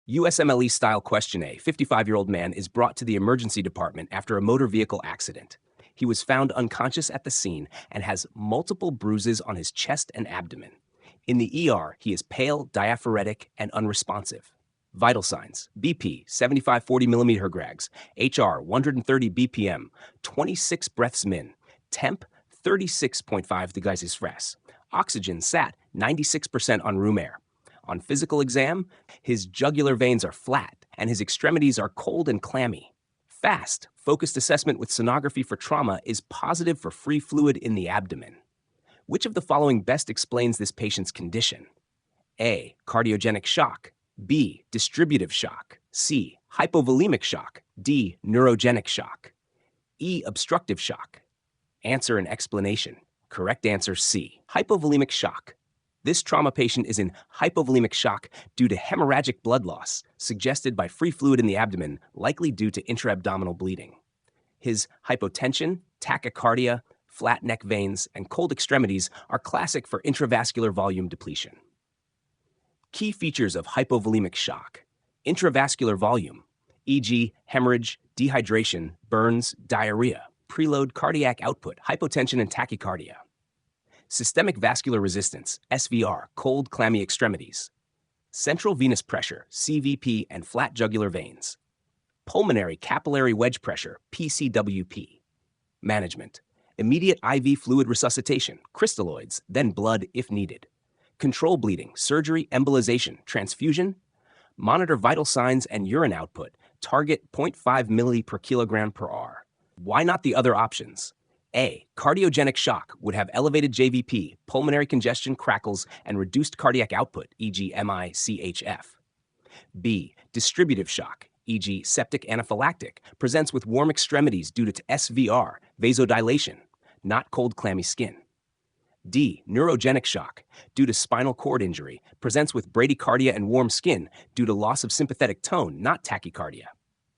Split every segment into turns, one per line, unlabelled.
USMLE-style question A. 55-year-old man is brought to the emergency department after a motor vehicle accident. He was found unconscious at the scene and has multiple bruises on his chest and abdomen. In the ER, he is pale, diaphoretic, and unresponsive. Vital signs: BP 75/40 mm Grags, HR 130 BPM, 26 breaths min, temp 36.5 degrees Celsius, oxygen sat 96% on room air. On physical exam, his jugular veins are flat and his extremities are cold and clammy. Fast, focused assessment with sonography for trauma is positive for free fluid in the abdomen. Which of the following best explains this patient's condition? A. Cardiogenic shock. B. Distributive shock. C. Hypovolemic shock. D. Neurogenic shock. E. Obstructive shock. Answer and explanation. Correct answer C. Hypovolemic shock. This trauma patient is in hypovolemic shock due to hemorrhagic blood loss, suggested by free fluid in the abdomen, likely due to intra-abdominal bleeding. His hypotension, tachycardia, flat neck veins, and cold extremities are classic for intravascular volume depletion. Key features of hypovolemic shock: intravascular volume, e.g. hemorrhage, dehydration, burns, diarrhea, preload cardiac output, hypotension and tachycardia. Systemic vascular resistance, SVR, cold, clammy extremities. Central venous pressure, CVP, and flat jugular veins. Pulmonary capillary wedge pressure, PCWP. Management: immediate IV fluid resuscitation, crystalloids, then blood if needed. Control bleeding, surgery, embolization, transfusion. Monitor vital signs and urine output. Target 0.5 milli per kilogram per hour. Why not the other options? A. Cardiogenic shock would have elevated JVP, pulmonary congestion, crackles, and reduced cardiac output, e.g. MI-CHF. B. Distributive shock, e.g. septic anaphylactic, presents with warm extremities due to SVR, vasodilation, not cold clammy skin. D. Neurogenic shock, due to spinal cord injury, presents with bradycardia and warm skin due to loss of sympathetic tone, not tachycardia.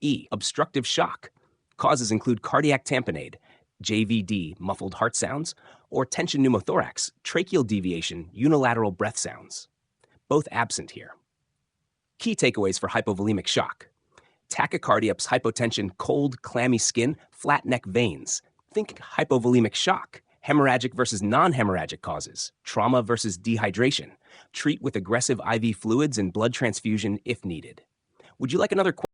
E. Obstructive shock. Causes include cardiac tamponade, JVD, muffled heart sounds, or tension pneumothorax, tracheal deviation, unilateral breath sounds. Both absent here. Key takeaways for hypovolemic shock: tachycardia, hypotension, cold, clammy skin, flat neck veins. Think hypovolemic shock. Hemorrhagic versus non-hemorrhagic causes. Trauma versus dehydration. Treat with aggressive IV fluids and blood transfusion if needed. Would you like another